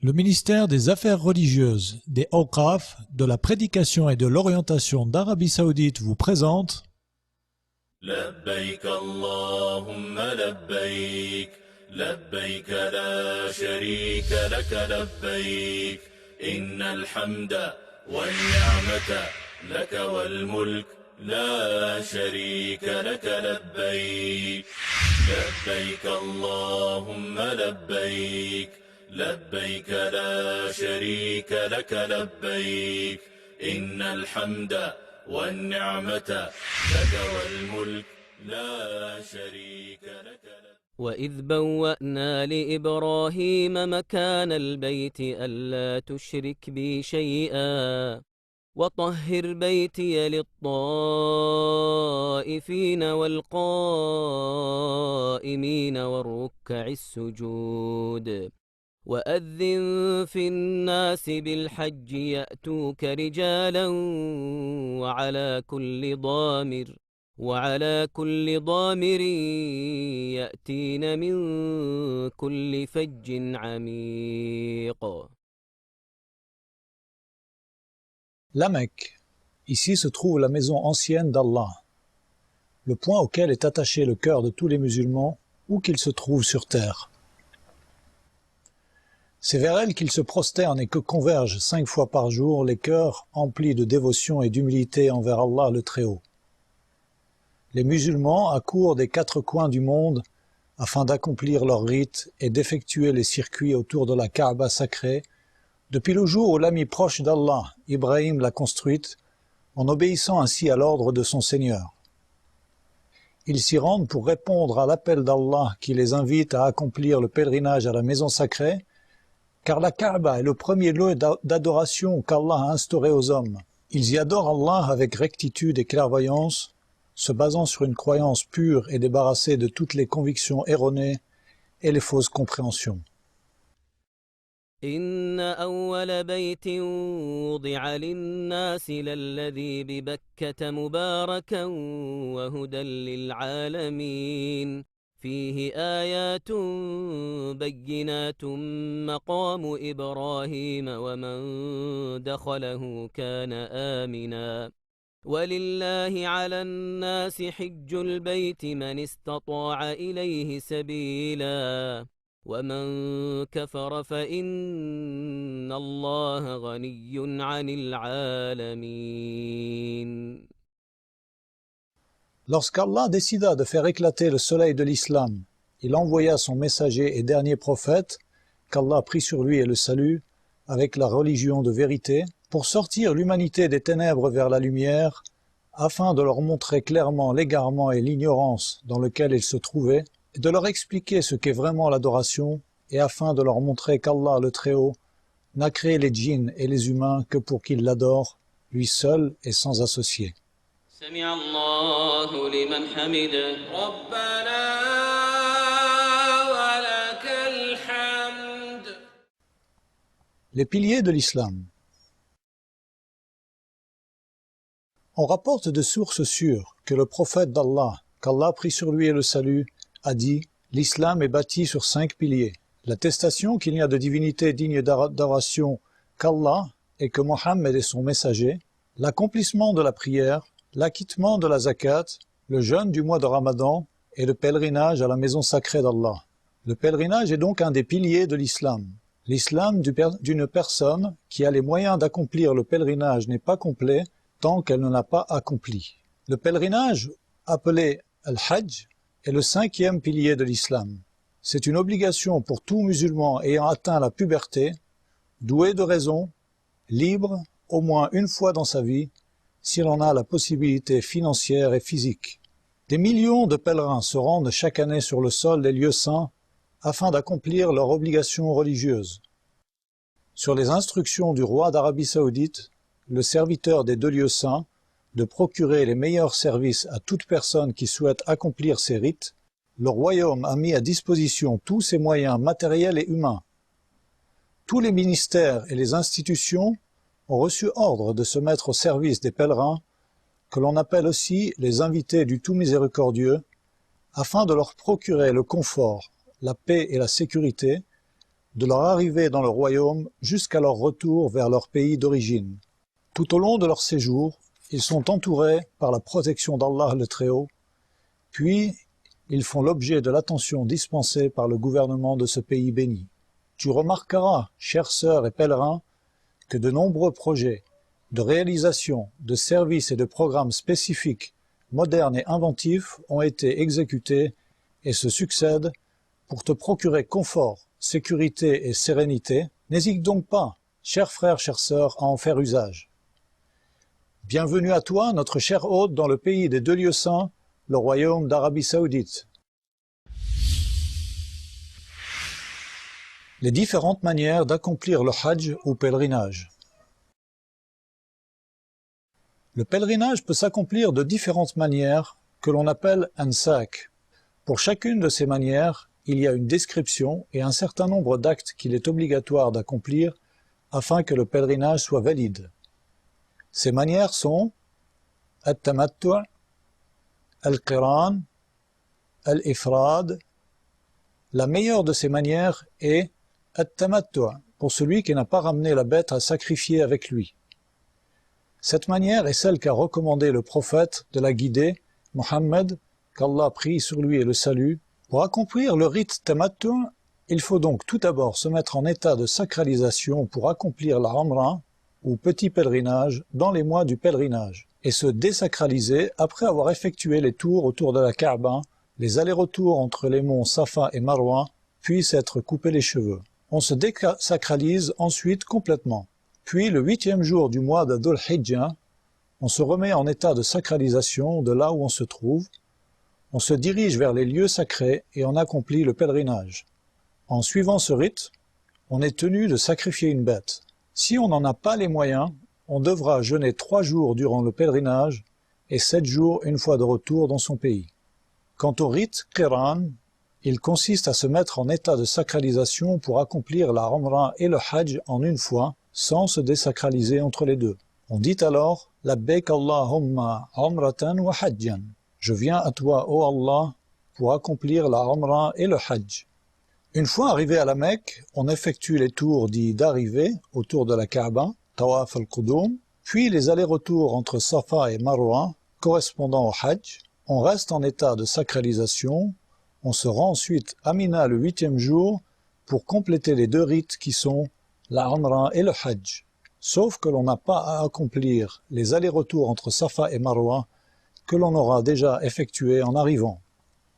Le ministère des Affaires religieuses, des Awqaf, de la prédication et de l'orientation d'Arabie Saoudite vous présente لبيك اللهم لبيك لبيك لا شريك لك لبيك إن الحمد والنعمة لك والملك لا شريك لك لبيك لبيك اللهم لبيك لبيك لا شريك لك لبيك إن الحمد والنعمة لك والملك لا شريك لك وإذ بوأنا لإبراهيم مكان البيت ألا تشرك بي شيئا وطهر بيتي للطائفين والقائمين والركع السجود وأذن في الناس بالحج يأتوك رجالا وعلى كل ضامر يأتين من كل فج عميق. La Mecque. Ici se trouve la maison ancienne d'Allah, le point auquel est attaché le cœur de tous les musulmans, où qu'ils se trouvent sur terre. C'est vers elle qu'ils se prosternent et que convergent 5 fois par jour les cœurs emplis de dévotion et d'humilité envers Allah le Très-Haut. Les musulmans accourent des 4 coins du monde afin d'accomplir leurs rites et d'effectuer les circuits autour de la Kaaba sacrée depuis le jour où l'ami proche d'Allah, Ibrahim, l'a construite, en obéissant ainsi à l'ordre de son Seigneur. Ils s'y rendent pour répondre à l'appel d'Allah qui les invite à accomplir le pèlerinage à la maison sacrée, car la Kaaba est le premier lieu d'adoration qu'Allah a instauré aux hommes. Ils y adorent Allah avec rectitude et clairvoyance, se basant sur une croyance pure et débarrassée de toutes les convictions erronées et les fausses compréhensions. إن أول بيت وضع للناس للذي ببكة مباركا وهدى للعالمين فيه آيات بينات مقام إبراهيم ومن دخله كان آمنا ولله على الناس حج البيت من استطاع إليه سبيلا ومن كفر فإن الله غني عن العالمين. Lorsqu'Allah décida de faire éclater le soleil de l'islam, il envoya son messager et dernier prophète, qu'Allah prit sur lui et le salut, avec la religion de vérité, pour sortir l'humanité des ténèbres vers la lumière, afin de leur montrer clairement l'égarement et l'ignorance dans lequel ils se trouvaient, et de leur expliquer ce qu'est vraiment l'adoration, et afin de leur montrer qu'Allah le Très-Haut n'a créé les djinns et les humains que pour qu'ils l'adorent, lui seul et sans associé. سمع الله لمن حمده ربنا ولك الحمد. Les piliers de l'islam. On rapporte de sources sûres que le prophète d'Allah, qu'Allah prit sur lui et le salut, a dit « L'islam est bâti sur 5 piliers. L'attestation qu'il n'y a de divinité digne d'adoration qu'Allah et que Mohammed est son messager, l'accomplissement de la prière, l'acquittement de la zakat, le jeûne du mois de Ramadan et le pèlerinage à la maison sacrée d'Allah. Le pèlerinage est donc un des piliers de l'islam. L'islam d'une personne qui a les moyens d'accomplir le pèlerinage n'est pas complet tant qu'elle ne l'a pas accompli. Le pèlerinage, appelé al-Hajj, est le 5e pilier de l'islam. C'est une obligation pour tout musulman ayant atteint la puberté, doué de raison, libre au moins une fois dans sa vie, s'il en a la possibilité financière et physique. Des millions de pèlerins se rendent chaque année sur le sol des lieux saints afin d'accomplir leurs obligations religieuses. Sur les instructions du roi d'Arabie Saoudite, le serviteur des 2 lieux saints, de procurer les meilleurs services à toute personne qui souhaite accomplir ces rites, le royaume a mis à disposition tous ses moyens matériels et humains. Tous les ministères et les institutions ont reçu ordre de se mettre au service des pèlerins, que l'on appelle aussi les invités du tout miséricordieux, afin de leur procurer le confort, la paix et la sécurité, de leur arrivée dans le royaume jusqu'à leur retour vers leur pays d'origine. Tout au long de leur séjour, ils sont entourés par la protection d'Allah le Très-Haut, puis ils font l'objet de l'attention dispensée par le gouvernement de ce pays béni. Tu remarqueras, chères sœurs et pèlerins, que de nombreux projets de réalisation, de services et de programmes spécifiques, modernes et inventifs ont été exécutés et se succèdent pour te procurer confort, sécurité et sérénité. N'hésite donc pas, chers frères, chères sœurs, à en faire usage. Bienvenue à toi, notre cher hôte, dans le pays des deux lieux saints, le royaume d'Arabie Saoudite. Les différentes manières d'accomplir le Hajj ou pèlerinage. Le pèlerinage peut s'accomplir de différentes manières que l'on appelle ansak. Pour chacune de ces manières, il y a une description et un certain nombre d'actes qu'il est obligatoire d'accomplir afin que le pèlerinage soit valide. Ces manières sont at-tamattu', al-qiran, al-ifrad. La meilleure de ces manières est at-tamattu', pour celui qui n'a pas ramené la bête à sacrifier avec lui. Cette manière est celle qu'a recommandé le prophète de la guider, Mohammed, qu'Allah prie sur lui et le salue. Pour accomplir le rite tamattu', il faut donc tout d'abord se mettre en état de sacralisation pour accomplir la Umrah, ou petit pèlerinage, dans les mois du pèlerinage, et se désacraliser après avoir effectué les tours autour de la Kaaba, les allers-retours entre les monts Safa et Marwa, puis s'être coupé les cheveux. On se désacralise ensuite complètement. Puis, le 8e jour du mois de Dhul Hijjah, on se remet en état de sacralisation de là où on se trouve, on se dirige vers les lieux sacrés et on accomplit le pèlerinage. En suivant ce rite, on est tenu de sacrifier une bête. Si on n'en a pas les moyens, on devra jeûner 3 jours durant le pèlerinage et 7 jours une fois de retour dans son pays. Quant au rite Qiran, il consiste à se mettre en état de sacralisation pour accomplir la Umrah et le Hajj en une fois, sans se désacraliser entre les deux. On dit alors « Labbaik Allahumma umratan wa hajjan » « Je viens à toi, ô Allah, pour accomplir la Umrah et le Hajj ». Une fois arrivé à la Mecque, on effectue les tours dits d'arrivée autour de la Kaaba, Tawaf al-Qudum, puis les allers-retours entre Safa et Marwa, correspondant au Hajj. On reste en état de sacralisation, on se rend ensuite à Mina le 8e jour pour compléter les 2 rites qui sont la Umrah et le Hajj. Sauf que l'on n'a pas à accomplir les allers-retours entre Safa et Marwa que l'on aura déjà effectué en arrivant.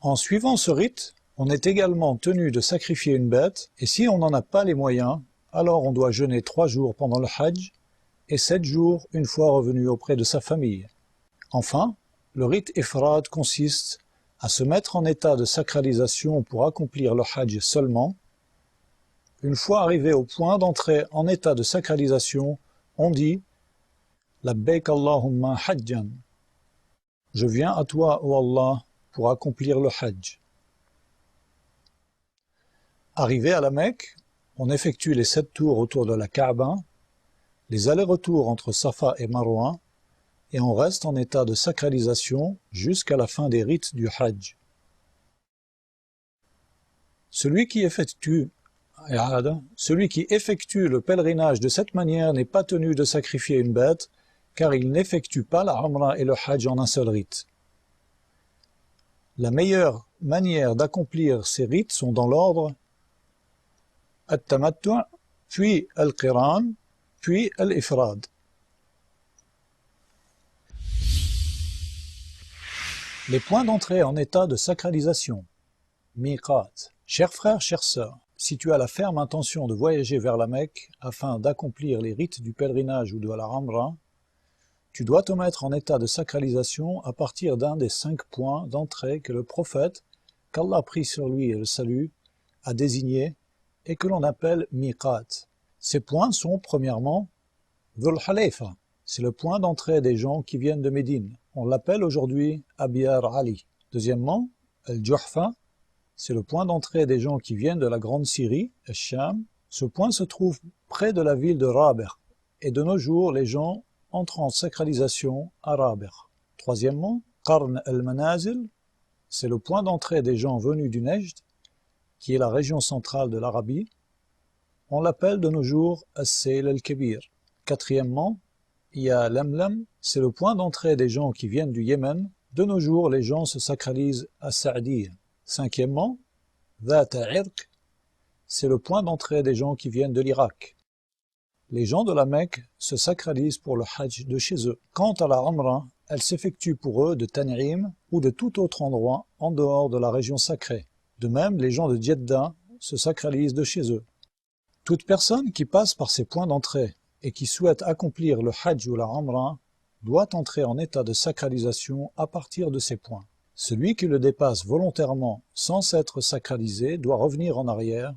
En suivant ce rite, on est également tenu de sacrifier une bête, et si on n'en a pas les moyens, alors on doit jeûner 3 jours pendant le Hajj, et 7 jours une fois revenu auprès de sa famille. Enfin, le rite Ifrad consiste à se mettre en état de sacralisation pour accomplir le Hajj seulement. Une fois arrivé au point d'entrée en état de sacralisation, on dit « Labbaik Allahumma hajjan » « Je viens à toi, ô Allah, pour accomplir le Hajj ». Arrivé à la Mecque, on effectue les 7 tours autour de la Kaaba, les allers-retours entre Safa et Marwa, et on reste en état de sacralisation jusqu'à la fin des rites du Hajj. Celui qui effectue le pèlerinage de cette manière n'est pas tenu de sacrifier une bête, car il n'effectue pas la Umrah et le Hajj en un seul rite. La meilleure manière d'accomplir ces rites sont dans l'ordre At-Tamattu', puis Al-Qiran, puis Al-Ifrad. Les points d'entrée en état de sacralisation. Miqat. Chers frères, chères sœurs, si tu as la ferme intention de voyager vers la Mecque afin d'accomplir les rites du pèlerinage ou de la Umrah, tu dois te mettre en état de sacralisation à partir d'un des 5 points d'entrée que le prophète, qu'Allah prie sur lui et le salue, a désigné et que l'on appelle Miqat. Ces points sont premièrement Dhul Hulayfa, c'est le point d'entrée des gens qui viennent de Médine. On l'appelle aujourd'hui Abiyar Ali. Deuxièmement, Al-Juhfa, c'est le point d'entrée des gens qui viennent de la Grande Syrie, Al-Sham. Ce point se trouve près de la ville de Rabigh, et de nos jours, les gens entrent en sacralisation à Rabigh. Troisièmement, Qarn al-Manazil, c'est le point d'entrée des gens venus du Nejd, qui est la région centrale de l'Arabie. On l'appelle de nos jours As-Sayl al-Kabir. Quatrièmement, il y a Lamlam, c'est le point d'entrée des gens qui viennent du Yémen. De nos jours, les gens se sacralisent à Sa'diyya. Cinquièmement, Dhat Irq, c'est le point d'entrée des gens qui viennent de l'Irak. Les gens de la Mecque se sacralisent pour le Hajj de chez eux. Quant à la Umrah, elle s'effectue pour eux de Tan'im ou de tout autre endroit en dehors de la région sacrée. De même, les gens de Jeddah se sacralisent de chez eux. Toute personne qui passe par ces points d'entrée et qui souhaite accomplir le Hajj ou la Umrah doit entrer en état de sacralisation à partir de ces points. Celui qui le dépasse volontairement sans s'être sacralisé doit revenir en arrière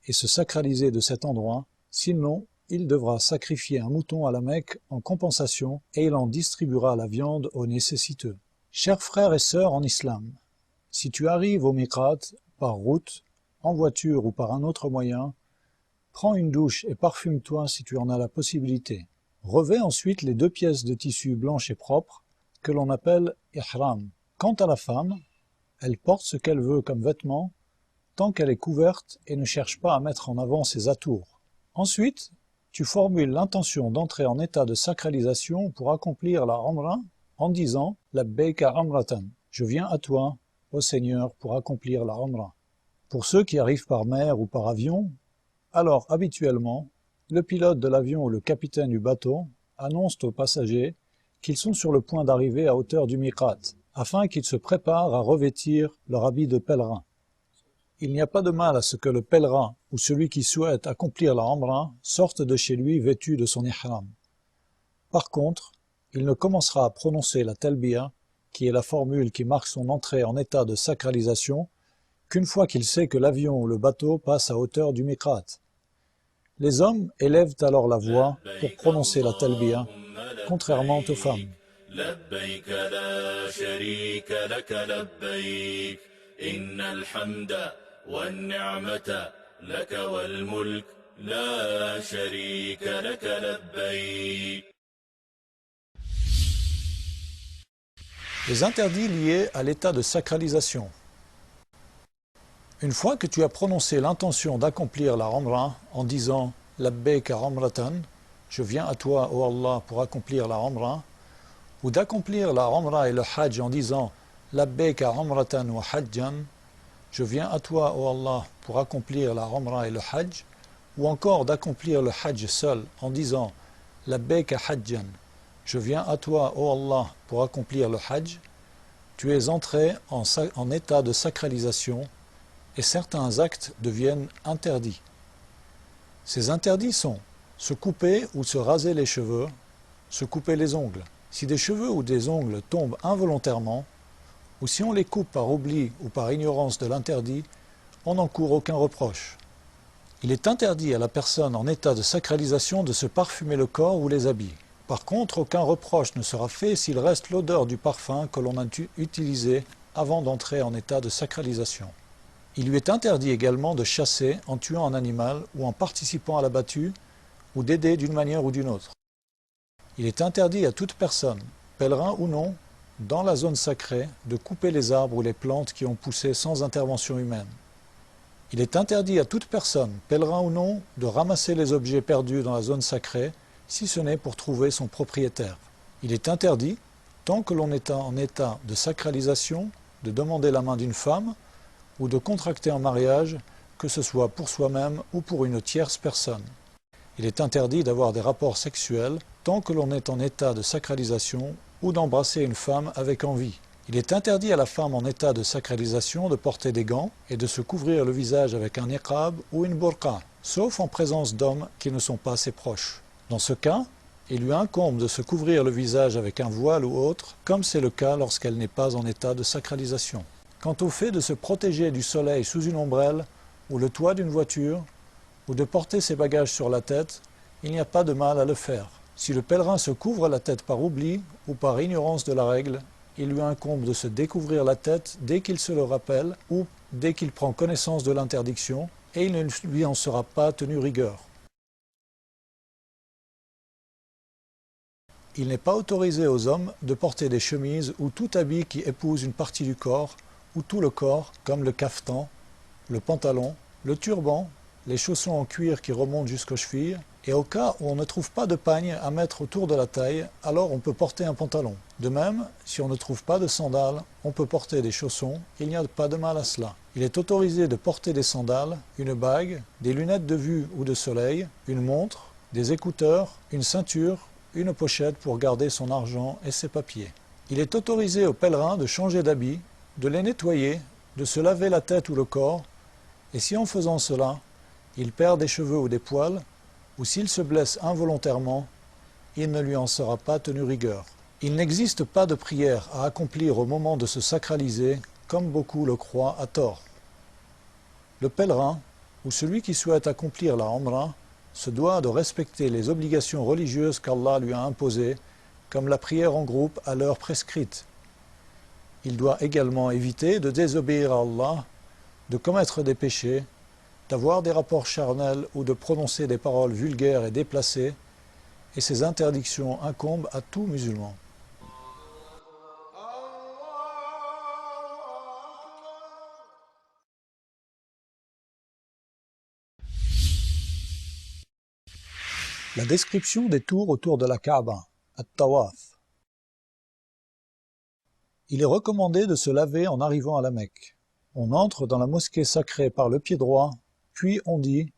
et se sacraliser de cet endroit, sinon il devra sacrifier un mouton à la Mecque en compensation et il en distribuera la viande aux nécessiteux. Chers frères et sœurs en islam, si tu arrives au Miqat par route, en voiture ou par un autre moyen, prends une douche et parfume-toi si tu en as la possibilité. Revêt ensuite les 2 pièces de tissu blanches et propres que l'on appelle ihram. Quant à la femme, elle porte ce qu'elle veut comme vêtement tant qu'elle est couverte et ne cherche pas à mettre en avant ses atours. Ensuite, tu formules l'intention d'entrer en état de sacralisation pour accomplir la Umrah en disant « Labbayka Umratan » je viens à toi, ô Seigneur, pour accomplir la Umrah. Pour ceux qui arrivent par mer ou par avion, alors habituellement, le pilote de l'avion ou le capitaine du bateau annoncent aux passagers qu'ils sont sur le point d'arriver à hauteur du Miqat, afin qu'ils se préparent à revêtir leur habit de pèlerin. Il n'y a pas de mal à ce que le pèlerin ou celui qui souhaite accomplir la Umrah sorte de chez lui vêtu de son ihram. Par contre, il ne commencera à prononcer la talbiya, qui est la formule qui marque son entrée en état de sacralisation, qu'une fois qu'il sait que l'avion ou le bateau passe à hauteur du Miqat. Les hommes élèvent alors la voix pour prononcer la talbiya, contrairement aux femmes. لبيك لا شريك لك لبيك إن الحمد والنعمة لك والملك لا شريك لك لبيك. Les interdits liés à l'état de sacralisation. Une fois que tu as prononcé l'intention d'accomplir la Umrah en disant « Labbayka Umratan » je viens à toi, ô Allah, pour accomplir la Umrah, ou d'accomplir la Umrah et le Hajj en disant « Labbayka Umratan wa Hajjan » je viens à toi, ô Allah, pour accomplir la Umrah et le Hajj, ou encore d'accomplir le Hajj seul en disant « Labbayka Hajjan » je viens à toi, ô Allah, pour accomplir le Hajj, tu es entré en état de sacralisation et certains actes deviennent interdits. Ces interdits sont se couper ou se raser les cheveux, se couper les ongles. Si des cheveux ou des ongles tombent involontairement, ou si on les coupe par oubli ou par ignorance de l'interdit, on n'encourt aucun reproche. Il est interdit à la personne en état de sacralisation de se parfumer le corps ou les habits. Par contre, aucun reproche ne sera fait s'il reste l'odeur du parfum que l'on a utilisé avant d'entrer en état de sacralisation. Il lui est interdit également de chasser en tuant un animal ou en participant à la battue ou d'aider d'une manière ou d'une autre. Il est interdit à toute personne, pèlerin ou non, dans la zone sacrée, de couper les arbres ou les plantes qui ont poussé sans intervention humaine. Il est interdit à toute personne, pèlerin ou non, de ramasser les objets perdus dans la zone sacrée, si ce n'est pour trouver son propriétaire. Il est interdit, tant que l'on est en état de sacralisation, de demander la main d'une femme ou de contracter un mariage, que ce soit pour soi-même ou pour une tierce personne. Il est interdit d'avoir des rapports sexuels tant que l'on est en état de sacralisation ou d'embrasser une femme avec envie. Il est interdit à la femme en état de sacralisation de porter des gants et de se couvrir le visage avec un niqab ou une burqa, sauf en présence d'hommes qui ne sont pas ses proches. Dans ce cas, il lui incombe de se couvrir le visage avec un voile ou autre, comme c'est le cas lorsqu'elle n'est pas en état de sacralisation. Quant au fait de se protéger du soleil sous une ombrelle ou le toit d'une voiture, ou de porter ses bagages sur la tête, il n'y a pas de mal à le faire. Si le pèlerin se couvre la tête par oubli ou par ignorance de la règle, il lui incombe de se découvrir la tête dès qu'il se le rappelle ou dès qu'il prend connaissance de l'interdiction, et il ne lui en sera pas tenu rigueur. Il n'est pas autorisé aux hommes de porter des chemises ou tout habit qui épouse une partie du corps ou tout le corps, comme le caftan, le pantalon, le turban les chaussons en cuir qui remontent jusqu'aux chevilles, et au cas où on ne trouve pas de pagne à mettre autour de la taille, alors on peut porter un pantalon. De même, si on ne trouve pas de sandales, on peut porter des chaussons, il n'y a pas de mal à cela. Il est autorisé de porter des sandales, une bague, des lunettes de vue ou de soleil, une montre, des écouteurs, une ceinture, une pochette pour garder son argent et ses papiers. Il est autorisé aux pèlerins de changer d'habit, de les nettoyer, de se laver la tête ou le corps, et si en faisant cela, il perd des cheveux ou des poils, ou s'il se blesse involontairement, il ne lui en sera pas tenu rigueur. Il n'existe pas de prière à accomplir au moment de se sacraliser, comme beaucoup le croient à tort. Le pèlerin, ou celui qui souhaite accomplir la Umrah, se doit de respecter les obligations religieuses qu'Allah lui a imposées, comme la prière en groupe à l'heure prescrite. Il doit également éviter de désobéir à Allah, de commettre des péchés, d'avoir des rapports charnels ou de prononcer des paroles vulgaires et déplacées, et ces interdictions incombent à tout musulman. La description des tours autour de la Kaaba, at-Tawaf. Il est recommandé de se laver en arrivant à la Mecque. On entre dans la mosquée sacrée par le pied droit, puis on dit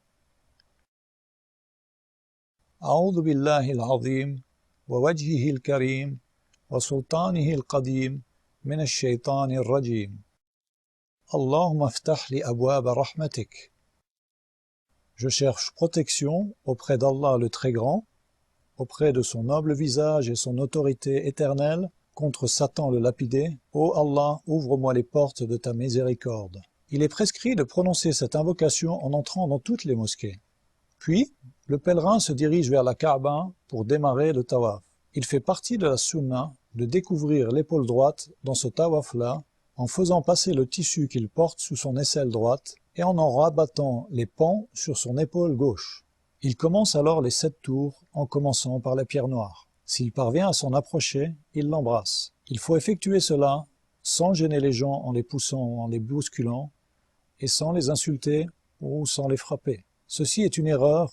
A'udhu billahi al-azim, wa wajhihi al-karim, wa sultanihi al-qadim, min ash-shaytani ar-rajim. Allahumma aftah li abwaba rahmatik. Je cherche protection auprès d'Allah le Très Grand, auprès de son noble visage et son autorité éternelle, contre Satan le lapidé. Ô Allah, ouvre-moi les portes de ta miséricorde. Il est prescrit de prononcer cette invocation en entrant dans toutes les mosquées. Puis, le pèlerin se dirige vers la Kaaba pour démarrer le tawaf. Il fait partie de la sunna de découvrir l'épaule droite dans ce tawaf-là, en faisant passer le tissu qu'il porte sous son aisselle droite et en rabattant les pans sur son épaule gauche. Il commence alors les 7 tours en commençant par la pierre noire. S'il parvient à s'en approcher, il l'embrasse. Il faut effectuer cela sans gêner les gens en les poussant ou en les bousculant, et sans les insulter ou sans les frapper. Ceci est une erreur,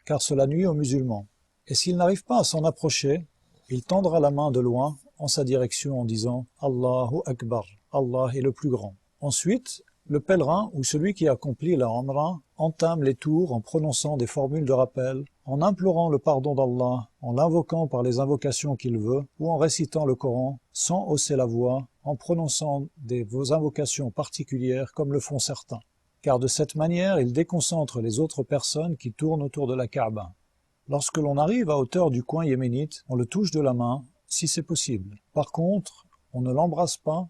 car cela nuit aux musulmans. Et s'il n'arrive pas à s'en approcher, il tendra la main de loin en sa direction en disant « Allahu Akbar », Allah est le plus grand. Ensuite, le pèlerin ou celui qui accomplit la Umrah entame les tours en prononçant des formules de rappel, en implorant le pardon d'Allah, en l'invoquant par les invocations qu'il veut, ou en récitant le Coran sans hausser la voix, en prononçant des invocations particulières comme le font certains. Car de cette manière, il déconcentre les autres personnes qui tournent autour de la Kaaba. Lorsque l'on arrive à hauteur du coin yéménite, on le touche de la main, si c'est possible. Par contre, on ne l'embrasse pas,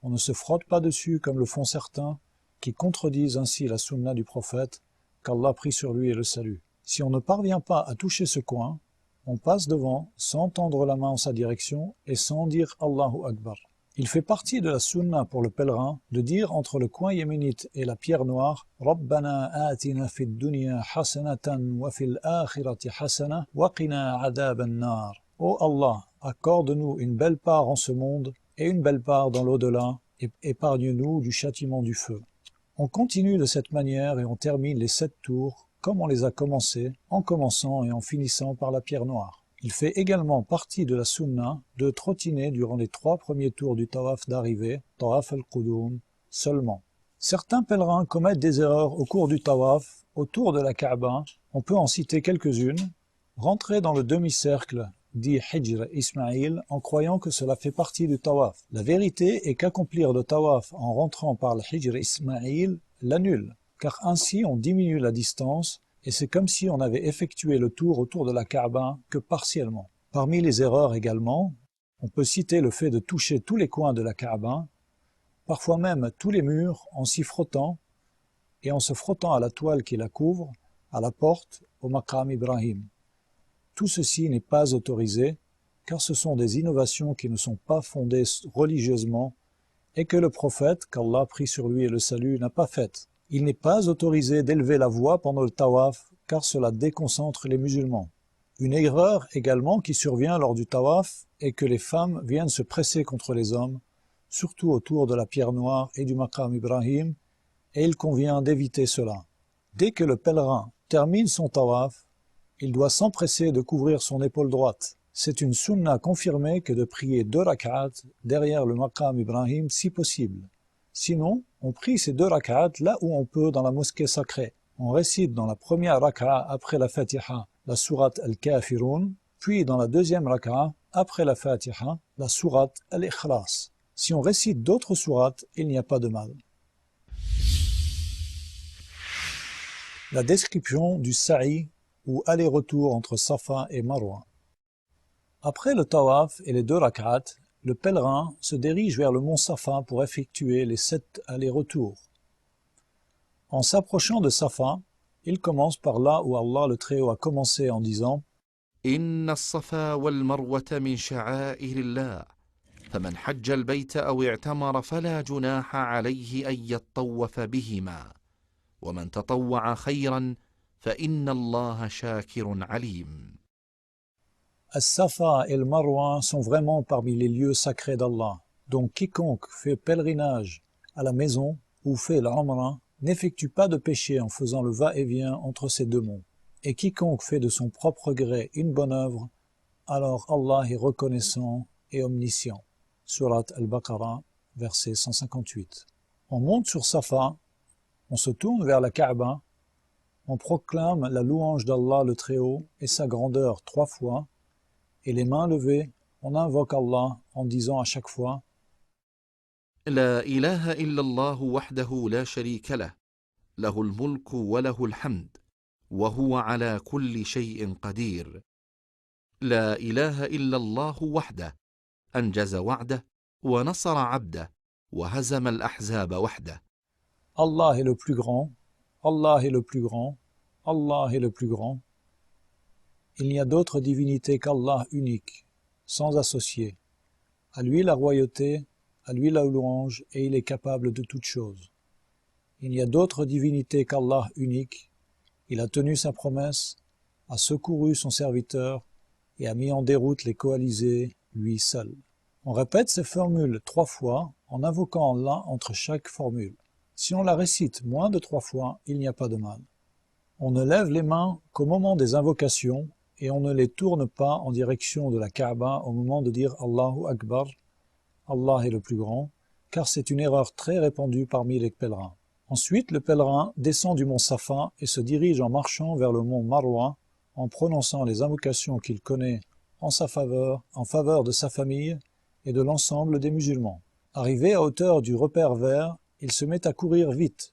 on ne se frotte pas dessus comme le font certains, qui contredisent ainsi la sunna du prophète, qu'Allah prie sur lui et le salue. Si on ne parvient pas à toucher ce coin, on passe devant sans tendre la main en sa direction et sans dire Allahu Akbar. Il fait partie de la sunna pour le pèlerin de dire entre le coin yéménite et la pierre noire Rabbana atina fid dunya hasanatan wa fil akhirati hasana wa qina adhaban nar. Ô Allah, accorde-nous une belle part en ce monde et une belle part dans l'au-delà, et épargne-nous du châtiment du feu. On continue de cette manière et on termine les 7 tours comme on les a commencés, en commençant et en finissant par la pierre noire. Il fait également partie de la sunna de trottiner durant les 3 premiers tours du tawaf d'arrivée, tawaf al-Qudum, seulement. Certains pèlerins commettent des erreurs au cours du tawaf, autour de la Kaaba. On peut en citer quelques-unes. Rentrer dans le demi-cercle dit Hijr Ismaïl en croyant que cela fait partie du tawaf. La vérité est qu'accomplir le tawaf en rentrant par le Hijr Ismaïl l'annule, car ainsi on diminue la distance et c'est comme si on avait effectué le tour autour de la Kaaba que partiellement. Parmi les erreurs également, on peut citer le fait de toucher tous les coins de la Kaaba, parfois même tous les murs en s'y frottant et en se frottant à la toile qui la couvre, à la porte, au Maqam Ibrahim. Tout ceci n'est pas autorisé, car ce sont des innovations qui ne sont pas fondées religieusement et que le prophète, qu'Allah prie sur lui et le salut, n'a pas faites. Il n'est pas autorisé d'élever la voix pendant le tawaf, car cela déconcentre les musulmans. Une erreur également qui survient lors du tawaf est que les femmes viennent se presser contre les hommes, surtout autour de la pierre noire et du Maqam Ibrahim, et il convient d'éviter cela. Dès que le pèlerin termine son tawaf, il doit s'empresser de couvrir son épaule droite. C'est une sunna confirmée que de prier 2 rak'at derrière le maqam Ibrahim si possible. Sinon, on prie ces 2 rak'at là où on peut dans la mosquée sacrée. On récite dans la première rak'a après la Fatiha la sourate Al-Kafirun, puis dans la deuxième rak'a après la Fatiha la sourate Al-Ikhlas. Si on récite d'autres sourates, il n'y a pas de mal. La description du sa'i ou aller-retour entre Safa et Marwa. Après le tawaf et les 2 rak'at, le pèlerin se dirige vers le mont Safa pour effectuer les 7 allers-retours. En s'approchant de Safa, il commence par là où Allah le Très-Haut a commencé en disant إن الصفا والمروة من شعائر الله فمن حج البيت أو اعتمر فلا جناح عليه أن يطوف بهما ومن تطوع خيرا فإن الله شاكر عليم. As-Safa et le Marwa sont vraiment parmi les lieux sacrés d'Allah. Donc quiconque fait pèlerinage à la maison ou fait l'Umrah n'effectue pas de péché en faisant le va-et-vient entre ces 2 monts. Et quiconque fait de son propre gré une bonne œuvre, alors Allah est reconnaissant et omniscient. Surat Al-Baqarah, verset 158. On monte sur Safa, on se tourne vers la Kaaba, on proclame la louange d'Allah le Très-Haut et sa grandeur 3 fois, et les mains levées, on invoque Allah en disant à chaque fois لا إله إلا الله وحده لا شريك له له الملك وله الحمد وهو على كل شيء قدير لا إله إلا الله وحده أنجز وعده ونصر عبده وهزم الأحزاب وحده. Allah est le plus grand, Allah est le plus grand, Allah est le plus grand. Il n'y a d'autre divinité qu'Allah unique, sans associé. À lui la royauté, à lui la louange, et il est capable de toutes choses. Il n'y a d'autre divinité qu'Allah unique. Il a tenu sa promesse, a secouru son serviteur, et a mis en déroute les coalisés, lui seul. On répète ces formules 3 fois, en invoquant Allah entre chaque formule. Si on la récite moins de 3 fois, il n'y a pas de mal. On ne lève les mains qu'au moment des invocations, et on ne les tourne pas en direction de la Kaaba au moment de dire Allahu Akbar, Allah est le plus grand, car c'est une erreur très répandue parmi les pèlerins. Ensuite, le pèlerin descend du mont Safa et se dirige en marchant vers le mont Marwa, en prononçant les invocations qu'il connaît en sa faveur, en faveur de sa famille et de l'ensemble des musulmans. Arrivé à hauteur du repère vert, il se met à courir vite.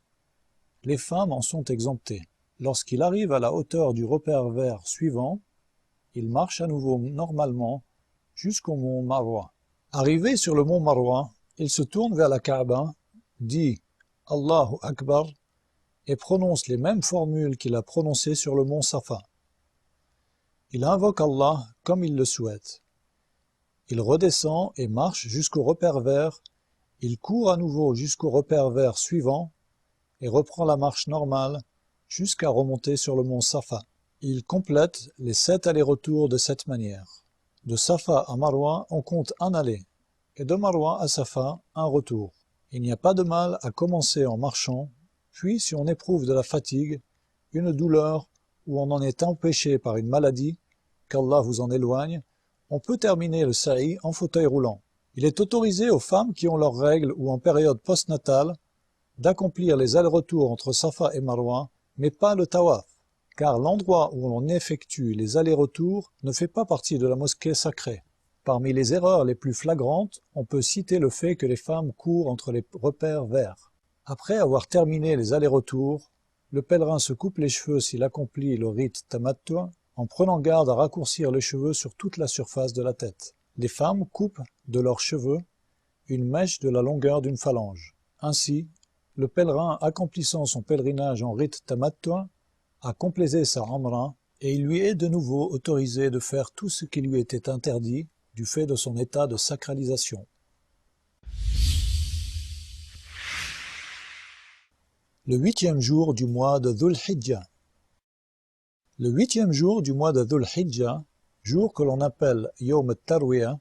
Les femmes en sont exemptées. Lorsqu'il arrive à la hauteur du repère vert suivant, il marche à nouveau normalement jusqu'au mont Marwa. Arrivé sur le mont Marwa, il se tourne vers la Kaaba, dit Allahu Akbar et prononce les mêmes formules qu'il a prononcées sur le mont Safa. Il invoque Allah comme il le souhaite. Il redescend et marche jusqu'au repère vert. Il court à nouveau jusqu'au repère vert suivant et reprend la marche normale jusqu'à remonter sur le mont Safa. Il complète les 7 allers-retours de cette manière. De Safa à Marwa, on compte un aller, et de Marwa à Safa, un retour. Il n'y a pas de mal à commencer en marchant, puis si on éprouve de la fatigue, une douleur ou on en est empêché par une maladie, qu'Allah vous en éloigne, on peut terminer le sa'i en fauteuil roulant. Il est autorisé aux femmes qui ont leurs règles ou en période postnatale d'accomplir les allers-retours entre Safa et Marwa, mais pas le tawaf, car l'endroit où l'on effectue les allers-retours ne fait pas partie de la mosquée sacrée. Parmi les erreurs les plus flagrantes, on peut citer le fait que les femmes courent entre les repères verts. Après avoir terminé les allers-retours, le pèlerin se coupe les cheveux s'il accomplit le rite tamattu, en prenant garde à raccourcir les cheveux sur toute la surface de la tête. Les femmes coupent de leurs cheveux une mèche de la longueur d'une phalange. Ainsi, le pèlerin accomplissant son pèlerinage en rite tamattu a complété sa umrah et il lui est de nouveau autorisé de faire tout ce qui lui était interdit du fait de son état de sacralisation. Le 8e jour du mois de Dhul Hijjah. Le 8e jour du mois de Dhul Hijjah, jour que l'on appelle Yawm al-Tarwiyah,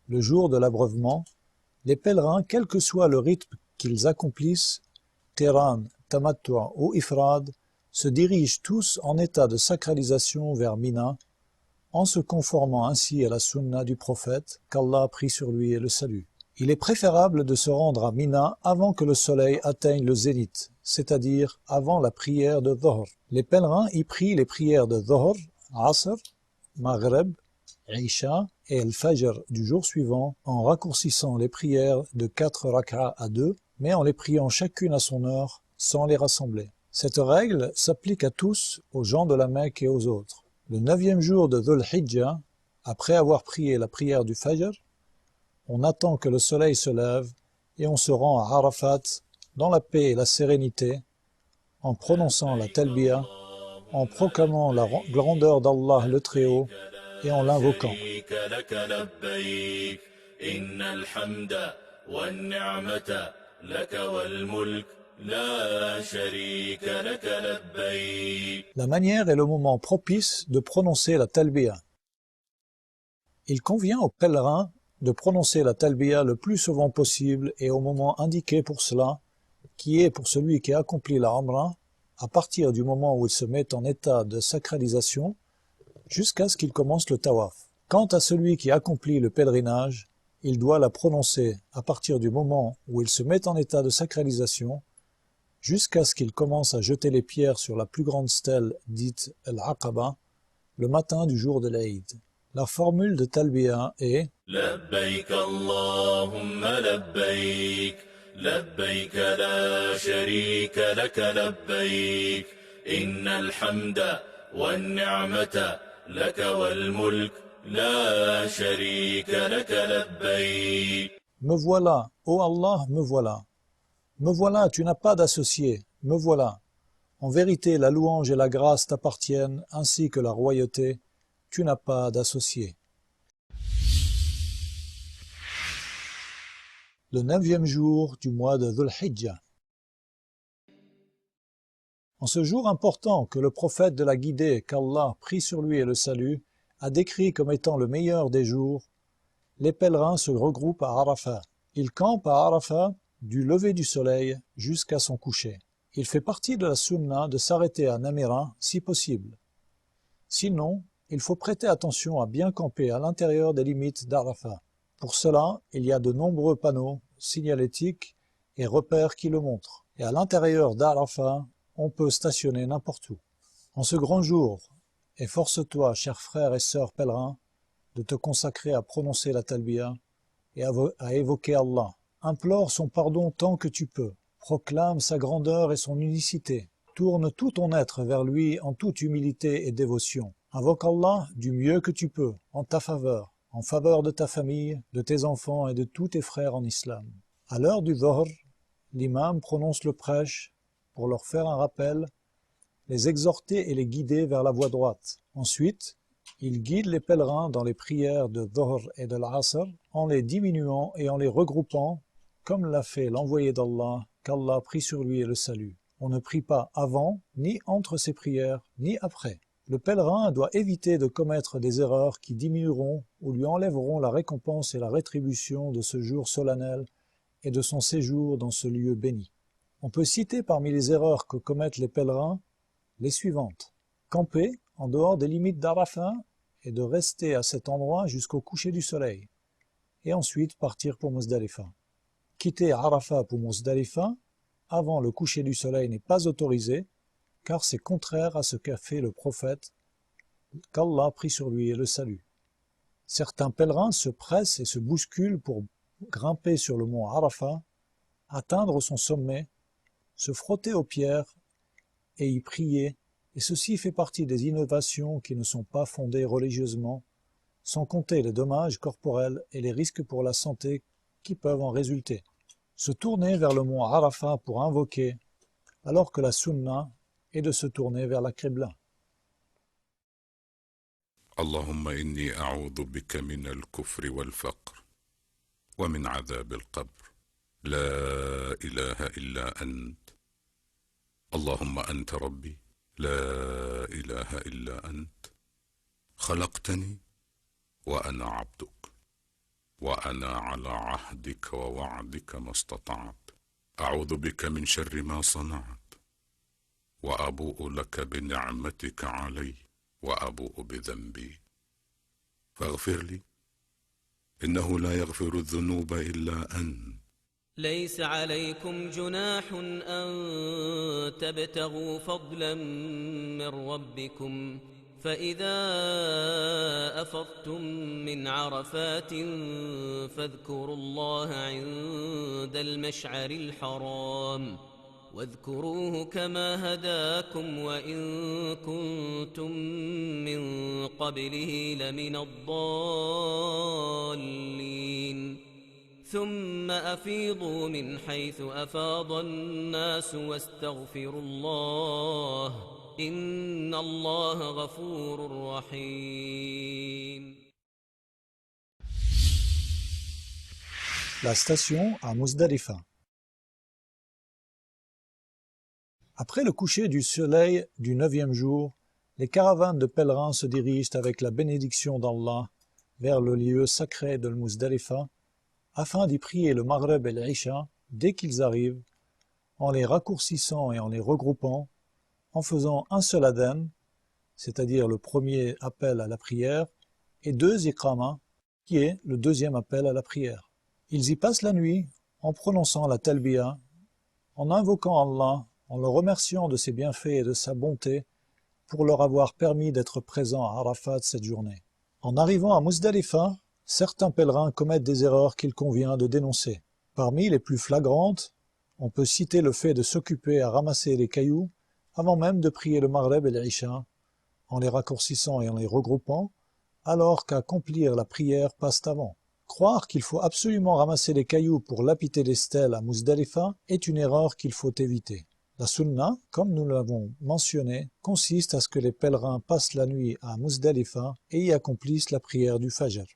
le jour de l'abreuvement, les pèlerins, quel que soit le rythme qu'ils accomplissent, Qiran, Tamattu ou Ifrad, se dirigent tous en état de sacralisation vers Mina, en se conformant ainsi à la sunna du prophète, qu'Allah a pris sur lui et le salut. Il est préférable de se rendre à Mina avant que le soleil atteigne le zénith, c'est-à-dire avant la prière de Dhuhr. Les pèlerins y prient les prières de Dhuhr, Asr, Maghreb, Isha et El-Fajr du jour suivant en raccourcissant les prières de 4 rak'a à 2, mais en les priant chacune à son heure, sans les rassembler. Cette règle s'applique à tous, aux gens de la Mecque et aux autres. Le 9e jour de Dhul Hijjah, après avoir prié la prière du Fajr, on attend que le soleil se lève et on se rend à Arafat dans la paix et la sérénité, en prononçant la talbiya, en proclamant la grandeur d'Allah le Très-Haut et en l'invoquant. La manière et le moment propice de prononcer la talbiya. Il convient aux pèlerins de prononcer la talbiya le plus souvent possible et au moment indiqué pour cela, qui est pour celui qui accomplit la Umrah, à partir du moment où il se met en état de sacralisation, jusqu'à ce qu'il commence le tawaf. Quant à celui qui accomplit le pèlerinage, il doit la prononcer à partir du moment où il se met en état de sacralisation, jusqu'à ce qu'il commence à jeter les pierres sur la plus grande stèle dite Al-Aqaba, le matin du jour de l'Aïd. La formule de talbiya est لبيك اللهم لبيك لبيك لا شريك لك لبيك إن الحمد والنعمة لك والملك لا شريك لك لبيك. Me voilà, ô Allah, me voilà. Me voilà, tu n'as pas d'associé, me voilà. En vérité, la louange et la grâce t'appartiennent, ainsi que la royauté, tu n'as pas d'associé. Le 9e jour du mois de Dhul Hijjah. En ce jour important que le prophète de la guidée, qu'Allah prie sur lui et le salut, a décrit comme étant le meilleur des jours, les pèlerins se regroupent à Arafat. Ils campent à Arafat du lever du soleil jusqu'à son coucher. Il fait partie de la sunna de s'arrêter à Namira si possible. Sinon, il faut prêter attention à bien camper à l'intérieur des limites d'Arafat. Pour cela, il y a de nombreux panneaux signalétiques et repères qui le montrent. Et à l'intérieur d'Arafat, on peut stationner n'importe où. En ce grand jour, efforce-toi, chers frères et sœurs pèlerins, de te consacrer à prononcer la talbiya et à évoquer Allah. Implore son pardon tant que tu peux. Proclame sa grandeur et son unicité. Tourne tout ton être vers lui en toute humilité et dévotion. Invoque Allah du mieux que tu peux, en ta faveur, en faveur de ta famille, de tes enfants et de tous tes frères en islam. À l'heure du Dhuhr, l'imam prononce le prêche pour leur faire un rappel, les exhorter et les guider vers la voie droite. Ensuite, il guide les pèlerins dans les prières de Dhuhr et de l'Asr en les diminuant et en les regroupant, comme l'a fait l'envoyé d'Allah, qu'Allah prie sur lui et le salut. On ne prie pas avant, ni entre ces prières, ni après. Le pèlerin doit éviter de commettre des erreurs qui diminueront ou lui enlèveront la récompense et la rétribution de ce jour solennel et de son séjour dans ce lieu béni. On peut citer parmi les erreurs que commettent les pèlerins les suivantes. Camper en dehors des limites d'Arafat et de rester à cet endroit jusqu'au coucher du soleil, et ensuite partir pour Muzdalifa. Quitter Arafat pour Muzdalifa avant le coucher du soleil n'est pas autorisé, car c'est contraire à ce qu'a fait le prophète, qu'Allah prie sur lui et le salut. Certains pèlerins se pressent et se bousculent pour grimper sur le mont Arafat, atteindre son sommet, se frotter aux pierres et y prier, et ceci fait partie des innovations qui ne sont pas fondées religieusement, sans compter les dommages corporels et les risques pour la santé qui peuvent en résulter. Se tourner vers le mont Arafat pour invoquer, alors que la sunna est de se tourner vers la Qibla. اللهم إني أعوذ بك من الكفر والفقر ومن عذاب القبر لا إله إلا أنت اللهم أنت ربي لا إله إلا أنت خلقتني وأنا عبدك وأنا على عهدك ووعدك ما استطعت أعوذ بك من شر ما صنعت وأبوء لك بنعمتك علي وأبوء بذنبي فاغفر لي إنه لا يغفر الذنوب إلا أنت. ليس عليكم جناح أن تبتغوا فضلا من ربكم فإذا أفضتم من عرفات فاذكروا الله عند المشعر الحرام واذكروه كما هداكم وإن كنتم من قبله لمن الضالين ثم أفيضوا من حيث أفاض الناس واستغفروا الله إن الله غفور رحيم. La station à Muzdalifa. Après le coucher du soleil du 9e jour, les caravanes de pèlerins se dirigent avec la bénédiction d'Allah vers le lieu sacré de Muzdalifa afin d'y prier le Maghreb et l'Isha dès qu'ils arrivent, en les raccourcissant et en les regroupant, en faisant un seul adhan, c'est-à-dire le premier appel à la prière, et 2 iqama, qui est le deuxième appel à la prière. Ils y passent la nuit en prononçant la talbiya, en invoquant Allah, en le remerciant de ses bienfaits et de sa bonté pour leur avoir permis d'être présents à Arafat cette journée. En arrivant à Muzdalifa, certains pèlerins commettent des erreurs qu'il convient de dénoncer. Parmi les plus flagrantes, on peut citer le fait de s'occuper à ramasser les cailloux avant même de prier le Maghreb et l'Isha, en les raccourcissant et en les regroupant, alors qu'accomplir la prière passe avant. Croire qu'il faut absolument ramasser les cailloux pour lapider les stèles à Muzdalifa est une erreur qu'il faut éviter. La sunna, comme nous l'avons mentionné, consiste à ce que les pèlerins passent la nuit à Muzdalifa et y accomplissent la prière du Fajr.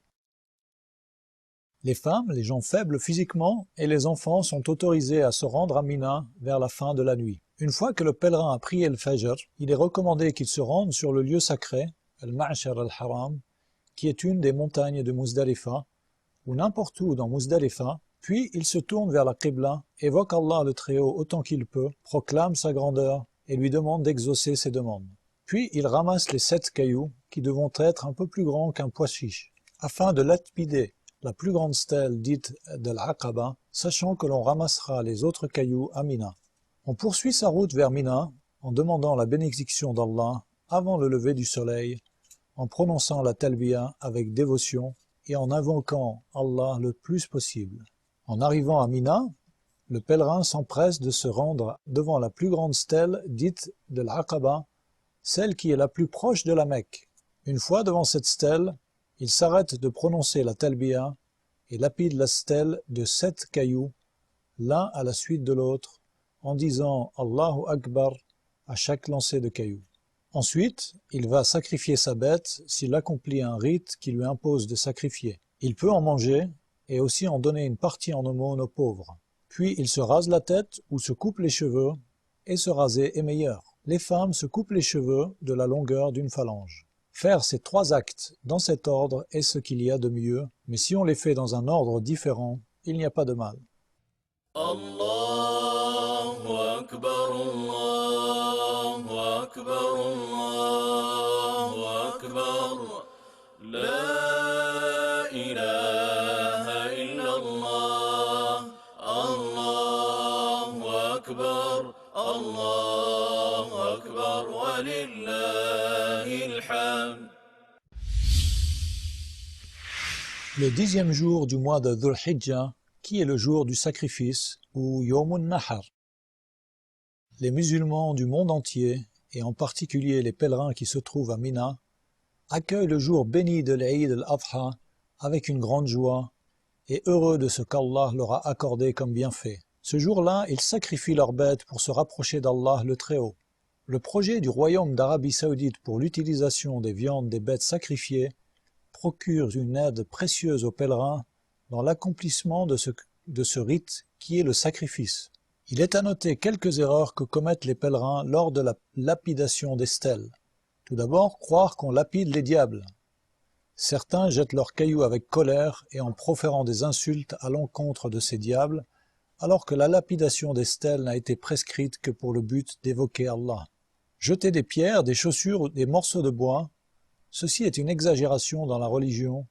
Les femmes, les gens faibles physiquement et les enfants sont autorisés à se rendre à Mina vers la fin de la nuit. Une fois que le pèlerin a prié le Fajr, il est recommandé qu'il se rende sur le lieu sacré, al-Ma'shar al-Haram, qui est une des montagnes de Muzdalifa, ou n'importe où dans Muzdalifa, puis il se tourne vers la Qibla, évoque Allah le Très-Haut autant qu'il peut, proclame sa grandeur et lui demande d'exaucer ses demandes. Puis il ramasse les 7 cailloux, qui devront être un peu plus grands qu'un pois chiche, afin de lapider la plus grande stèle dite de l'Aqaba, sachant que l'on ramassera les autres cailloux à Mina. On poursuit sa route vers Mina en demandant la bénédiction d'Allah avant le lever du soleil, en prononçant la talbiya avec dévotion et en invoquant Allah le plus possible. En arrivant à Mina, le pèlerin s'empresse de se rendre devant la plus grande stèle dite de l'Aqaba, celle qui est la plus proche de la Mecque. Une fois devant cette stèle, il s'arrête de prononcer la talbiya et lapide la stèle de 7 cailloux, l'un à la suite de l'autre, en disant Allahu Akbar à chaque lancer de cailloux. Ensuite, il va sacrifier sa bête s'il accomplit un rite qui lui impose de sacrifier. Il peut en manger et aussi en donner une partie en aumône aux pauvres. Puis il se rase la tête ou se coupe les cheveux, et se raser est meilleur. Les femmes se coupent les cheveux de la longueur d'une phalange. Faire ces 3 actes dans cet ordre est ce qu'il y a de mieux, mais si on les fait dans un ordre différent, il n'y a pas de mal. Allahu Akbar, Allahu Akbar, Allahu Akbar, La ilaha illallah, Allahu Akbar, Allahu Akbar, wa lillahil hamd. Le 10e jour du mois de Dhul Hijjah, qui est le jour du sacrifice, ou Yawmun Nahar. Les musulmans du monde entier, et en particulier les pèlerins qui se trouvent à Mina, accueillent le jour béni de l'Eid al-Adha avec une grande joie, et heureux de ce qu'Allah leur a accordé comme bienfait. Ce jour-là, ils sacrifient leurs bêtes pour se rapprocher d'Allah le Très-Haut. Le projet du royaume d'Arabie Saoudite pour l'utilisation des viandes des bêtes sacrifiées procure une aide précieuse aux pèlerins dans l'accomplissement de ce rite qui est le sacrifice. Il est à noter quelques erreurs que commettent les pèlerins lors de la lapidation des stèles. Tout d'abord, croire qu'on lapide les diables. Certains jettent leurs cailloux avec colère et en proférant des insultes à l'encontre de ces diables, alors que la lapidation des stèles n'a été prescrite que pour le but d'évoquer Allah. Jeter des pierres, des chaussures ou des morceaux de bois, ceci est une exagération dans la religion,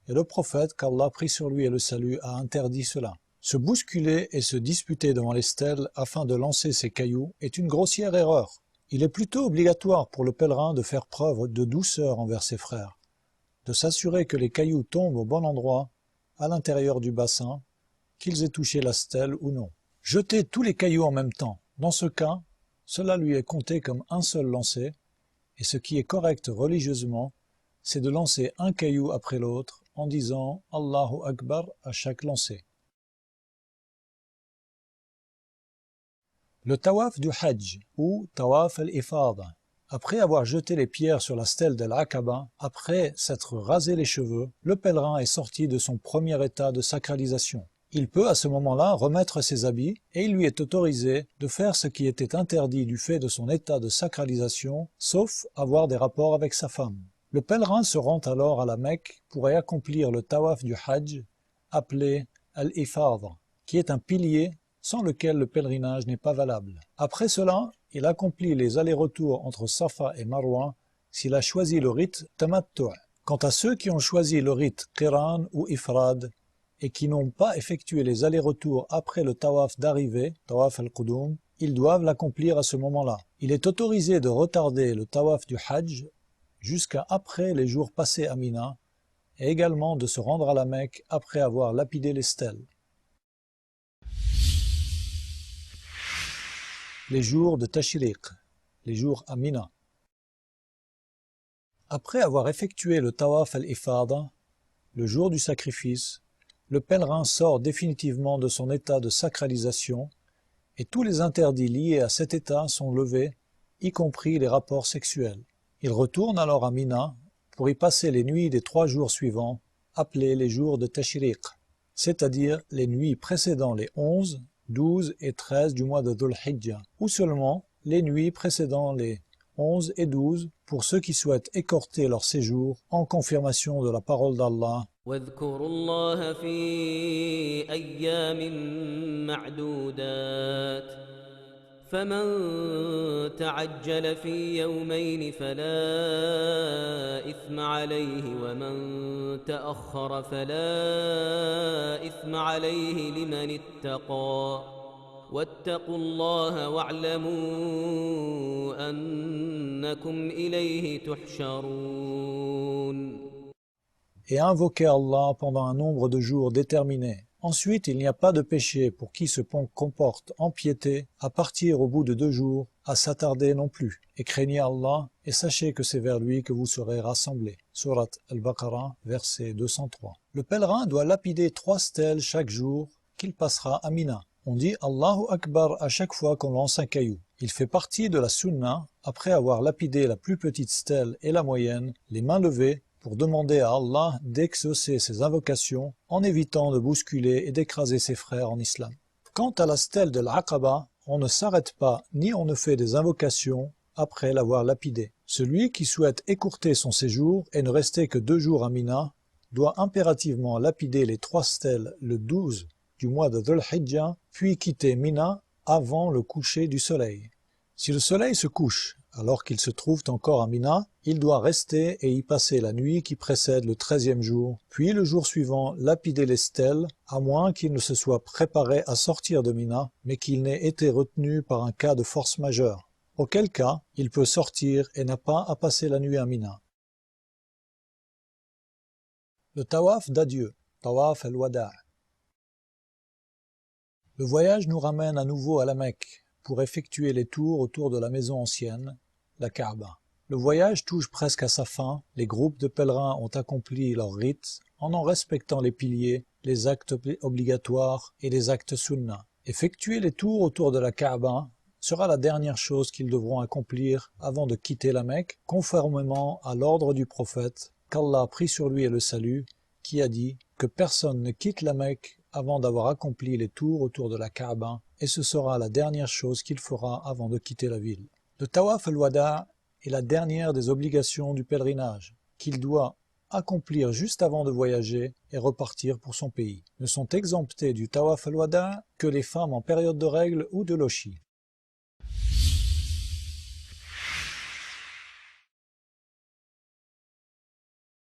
et le prophète, qu'Allah prie sur lui et le salut, a interdit cela. Se bousculer et se disputer devant les stèles afin de lancer ces cailloux est une grossière erreur. Il est plutôt obligatoire pour le pèlerin de faire preuve de douceur envers ses frères, de s'assurer que les cailloux tombent au bon endroit, à l'intérieur du bassin, qu'ils aient touché la stèle ou non. Jeter tous les cailloux en même temps, dans ce cas, cela lui est compté comme un seul lancer, et ce qui est correct religieusement, c'est de lancer un caillou après l'autre en disant « Allahu Akbar » à chaque lancer. Le tawaf du Hajj ou tawaf al-Ifada. Après avoir jeté les pierres sur la stèle d'Al-Aqaba, après s'être rasé les cheveux, le pèlerin est sorti de son premier état de sacralisation. Il peut à ce moment-là remettre ses habits et il lui est autorisé de faire ce qui était interdit du fait de son état de sacralisation, sauf avoir des rapports avec sa femme. Le pèlerin se rend alors à la Mecque pour y accomplir le tawaf du Hajj, appelé Al-Ifada, qui est un pilier sans lequel le pèlerinage n'est pas valable. Après cela, il accomplit les allers-retours entre Safa et Marwa s'il a choisi le rite Tamattu'. Quant à ceux qui ont choisi le rite Qiran ou Ifrad et qui n'ont pas effectué les allers-retours après le tawaf d'arrivée, tawaf al-Qudum, ils doivent l'accomplir à ce moment-là. Il est autorisé de retarder le tawaf du Hajj jusqu'à après les jours passés à Mina et également de se rendre à la Mecque après avoir lapidé les stèles. Les jours de Tashriq, les jours à Mina. Après avoir effectué le tawaf al-Ifada, le jour du sacrifice, le pèlerin sort définitivement de son état de sacralisation et tous les interdits liés à cet état sont levés, y compris les rapports sexuels. Il retourne alors à Mina pour y passer les nuits des 3 jours suivants, appelés les jours de Tashriq, c'est-à-dire les nuits précédant les 11, 12 et 13 du mois de Dhul Hijjah, ou seulement les nuits précédant les 11 et 12 pour ceux qui souhaitent écorter leur séjour en confirmation de la parole d'Allah. واذكروا الله في أيام معدودات فمن تعجل في يومين فلا إثم عليه ومن تأخر فلا إثم عليه لمن اتقى واتقوا الله واعلموا أنكم إليه تحشرون. Et invoquez Allah pendant un nombre de jours déterminé. Ensuite, il n'y a pas de péché pour qui se comporte en piété à partir au bout de 2 jours, à s'attarder non plus. Et craignez Allah et sachez que c'est vers lui que vous serez rassemblés. Surat Al-Baqarah, verset 203. Le pèlerin doit lapider 3 stèles chaque jour qu'il passera à Mina. On dit Allahu Akbar à chaque fois qu'on lance un caillou. Il fait partie de la sunna, après avoir lapidé la plus petite stèle et la moyenne, les mains levées, pour demander à Allah d'exaucer ses invocations en évitant de bousculer et d'écraser ses frères en islam. Quant à la stèle de l'Aqaba, on ne s'arrête pas ni on ne fait des invocations après l'avoir lapidée. Celui qui souhaite écourter son séjour et ne rester que 2 jours à Mina doit impérativement lapider les 3 stèles le 12 du mois de Dhul Hijjah, puis quitter Mina avant le coucher du soleil. Si le soleil se couche alors qu'il se trouve encore à Mina, il doit rester et y passer la nuit qui précède le 13e jour, puis le jour suivant lapider les stèles, à moins qu'il ne se soit préparé à sortir de Mina, mais qu'il n'ait été retenu par un cas de force majeure, auquel cas il peut sortir et n'a pas à passer la nuit à Mina. Le tawaf d'adieu, tawaf al-wada'. Le voyage nous ramène à nouveau à la Mecque pour effectuer les tours autour de la maison ancienne, la Kaaba. Le voyage touche presque à sa fin, les groupes de pèlerins ont accompli leurs rites en respectant les piliers, les actes obligatoires et les actes sunna. Effectuer les tours autour de la Kaaba sera la dernière chose qu'ils devront accomplir avant de quitter la Mecque, conformément à l'ordre du prophète, qu'Allah prie sur lui et le salut, qui a dit que personne ne quitte la Mecque avant d'avoir accompli les tours autour de la Kaaba, et ce sera la dernière chose qu'il fera avant de quitter la ville. Le tawaf al-wada' est la dernière des obligations du pèlerinage, qu'il doit accomplir juste avant de voyager et repartir pour son pays. Ne sont exemptés du tawaf al-wada' que les femmes en période de règles ou de lochi.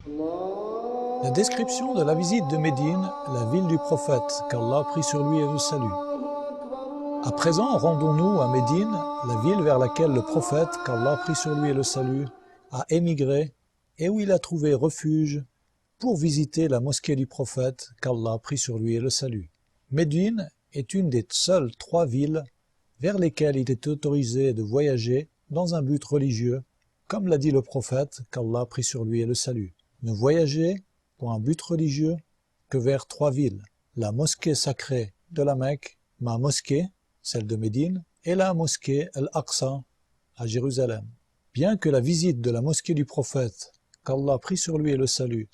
La description de la visite de Médine, la ville du prophète, qu'Allah prie sur lui et le salue. À présent, rendons-nous à Médine, la ville vers laquelle le prophète, qu'Allah prie sur lui et le salue, a émigré et où il a trouvé refuge pour visiter la mosquée du prophète, qu'Allah prie sur lui et le salue. Médine est une des seules 3 villes vers lesquelles il est autorisé de voyager dans un but religieux, comme l'a dit le prophète, qu'Allah prie sur lui et le salue. Ne voyagez pour un but religieux que vers 3 villes, la mosquée sacrée de la Mecque, ma mosquée, celle de Médine, et la mosquée Al-Aqsa à Jérusalem. Bien que la visite de la mosquée du prophète, qu'Allah prie sur lui et le salue,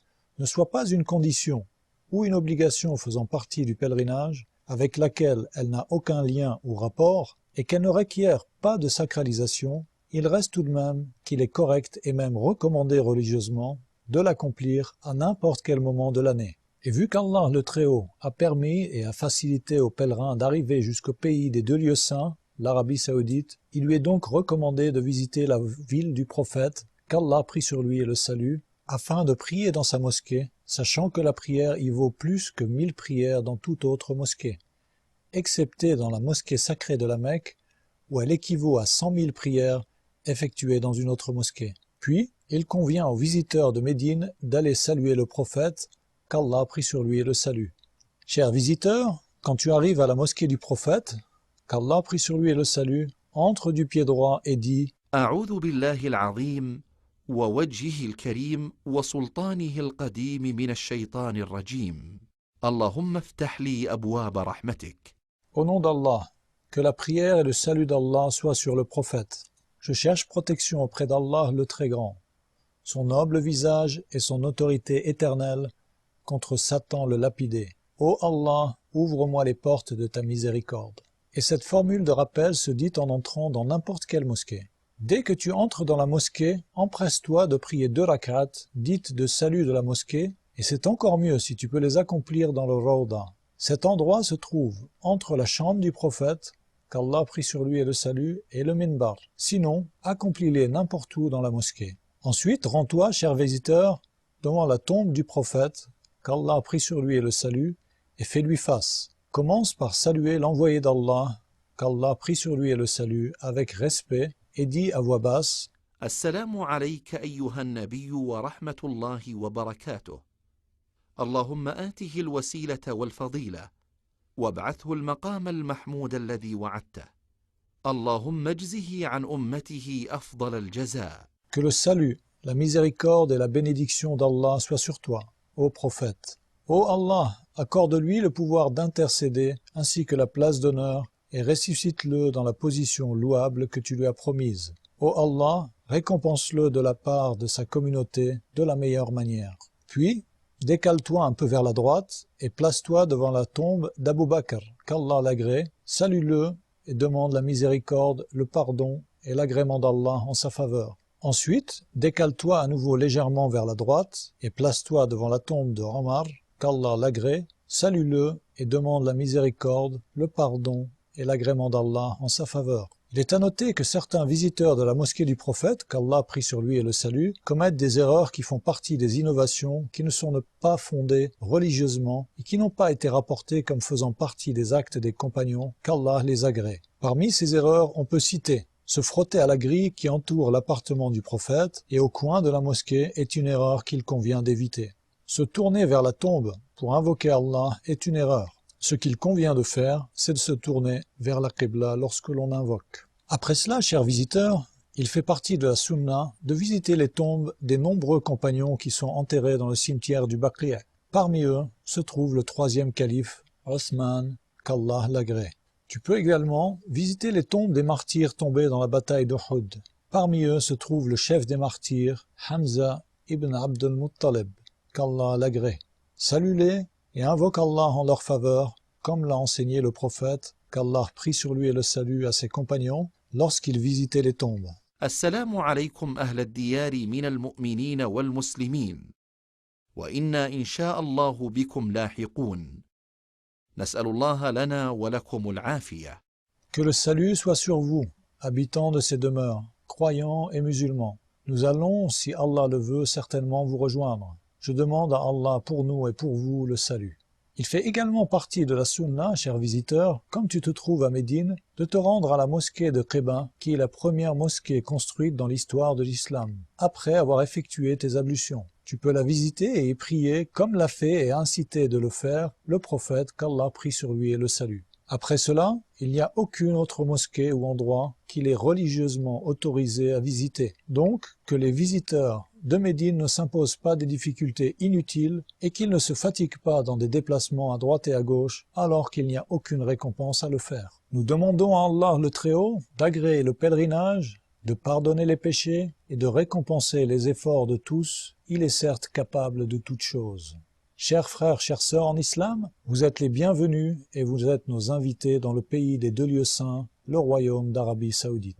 ne soit pas une condition ou une obligation faisant partie du pèlerinage, avec laquelle elle n'a aucun lien ou rapport, et qu'elle ne requiert pas de sacralisation, il reste tout de même qu'il est correct et même recommandé religieusement de l'accomplir à n'importe quel moment de l'année. Et vu qu'Allah le Très-Haut a permis et a facilité aux pèlerins d'arriver jusqu'au pays des 2 lieux saints, l'Arabie Saoudite, il lui est donc recommandé de visiter la ville du prophète, qu'Allah prie sur lui et le salue, afin de prier dans sa mosquée, sachant que la prière y vaut plus que 1000 prières dans toute autre mosquée, excepté dans la mosquée sacrée de la Mecque, où elle équivaut à 100 000 prières effectuées dans une autre mosquée. Puis, il convient aux visiteurs de Médine d'aller saluer le prophète, qu'Allah prie sur lui et le salue. Chers visiteurs, quand tu arrives à la mosquée du prophète, qu'Allah prie sur lui et le salue, entre du pied droit et dis أعوذ بالله العظيم ووجهه الكريم وسلطانه القديم من الشيطان الرجيم اللهم افتح لي أبواب رحمتك. Au nom d'Allah, que la prière et le salut d'Allah soient sur le prophète. Je cherche protection auprès d'Allah le Très Grand, son noble visage et son autorité éternelle contre Satan le lapidé. Ô Allah, ouvre-moi les portes de ta miséricorde. Et cette formule de rappel se dit en entrant dans n'importe quelle mosquée. Dès que tu entres dans la mosquée, empresse-toi de prier 2 rak'at, dites de salut de la mosquée, et c'est encore mieux si tu peux les accomplir dans le Rawda. Cet endroit se trouve entre la chambre du prophète, qu'Allah prie sur lui et le salue, et le minbar. Sinon, accomplis-les n'importe où dans la mosquée. Ensuite, rends-toi, cher visiteur, devant la tombe du prophète, qu'Allah prie sur lui et le salue, et fais-lui face. Commence par saluer l'envoyé d'Allah, qu'Allah prie sur lui et le salue, avec respect, et dis à voix basse السلام عليك أيها النبي ورحمة الله وبركاته. اللهم آته الوسيلة والفضيلة وابعثه المقام المحمود الذي وعدته. اللهم اجزه عن أمته أفضل الجزاء. Que le salut, la miséricorde et la bénédiction d'Allah soient sur toi, ô prophète. Ô Allah, accorde-lui le pouvoir d'intercéder ainsi que la place d'honneur et ressuscite-le dans la position louable que tu lui as promise. Ô Allah, récompense-le de la part de sa communauté de la meilleure manière. Puis, décale-toi un peu vers la droite et place-toi devant la tombe d'Abu Bakr, qu'Allah l'agrée, salue-le et demande la miséricorde, le pardon et l'agrément d'Allah en sa faveur. Ensuite, décale-toi à nouveau légèrement vers la droite et place-toi devant la tombe de Omar, qu'Allah l'agrée, salue-le et demande la miséricorde, le pardon et l'agrément d'Allah en sa faveur. Il est à noter que certains visiteurs de la mosquée du prophète, qu'Allah prie sur lui et le salue, commettent des erreurs qui font partie des innovations qui ne sont pas fondées religieusement et qui n'ont pas été rapportées comme faisant partie des actes des compagnons, qu'Allah les agrée. Parmi ces erreurs, on peut citer se frotter à la grille qui entoure l'appartement du prophète et au coin de la mosquée est une erreur qu'il convient d'éviter. Se tourner vers la tombe pour invoquer Allah est une erreur. Ce qu'il convient de faire, c'est de se tourner vers la Qibla lorsque l'on invoque. Après cela, chers visiteurs, il fait partie de la sunna de visiter les tombes des nombreux compagnons qui sont enterrés dans le cimetière du Baqi'. Parmi eux se trouve le 3e calife, Othman, qu'Allah l'agrée. Tu peux également visiter les tombes des martyrs tombés dans la bataille d'Uhud. Parmi eux se trouve le chef des martyrs, Hamza ibn Abd al-Muttalib, qu'Allah l'agrée. Salue-les et invoque Allah en leur faveur, comme l'a enseigné le prophète, qu'Allah prie sur lui et le salue à ses compagnons lorsqu'ils visitaient les tombes. السلام عليكم أهل الديار من المؤمنين والمسلمين وإنا إن شاء الله بكم لاحقون نسأل الله لنا ولكم العافية. Que le salut soit sur vous, habitants de ces demeures, croyants et musulmans. Nous allons, si Allah le veut, certainement vous rejoindre. Je demande à Allah pour nous et pour vous le salut. Il fait également partie de la sunna, chers visiteurs, comme tu te trouves à Médine, de te rendre à la mosquée de Quba, qui est la première mosquée construite dans l'histoire de l'islam, après avoir effectué tes ablutions. Tu peux la visiter et y prier comme l'a fait et incité de le faire le prophète qu'Allah prie sur lui et le salut. Après cela, il n'y a aucune autre mosquée ou endroit qu'il est religieusement autorisé à visiter. Donc, que les visiteurs de Médine ne s'imposent pas des difficultés inutiles et qu'ils ne se fatiguent pas dans des déplacements à droite et à gauche alors qu'il n'y a aucune récompense à le faire. Nous demandons à Allah le Très-Haut d'agréer le pèlerinage, de pardonner les péchés et de récompenser les efforts de tous. Il est certes capable de toutes choses. Chers frères, chères sœurs en islam, vous êtes les bienvenus et vous êtes nos invités dans le pays des deux lieux saints, le royaume d'Arabie Saoudite.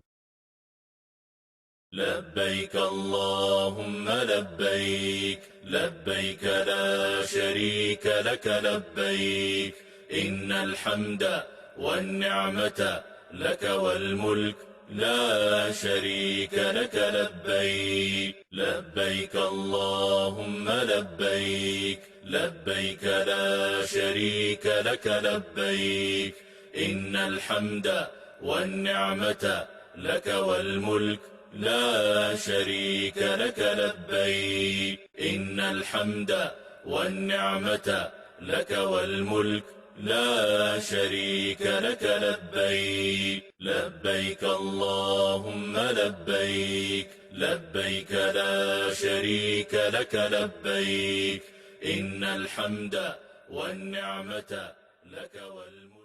لبيك اللهم لبيك لبيك لا شريك لك لبيك إن الحمد والنعمة لك والملك لا شريك لك لبيك لبيك اللهم لبيك لبيك لا شريك لك لبيك إن الحمد والنعمة لك والملك لا شريك لك لبيك إن الحمد والنعمة لك والملك لا شريك لك لبيك لبيك اللهم لبيك لبيك لا شريك لك لبيك إن الحمد والنعمة لك والملك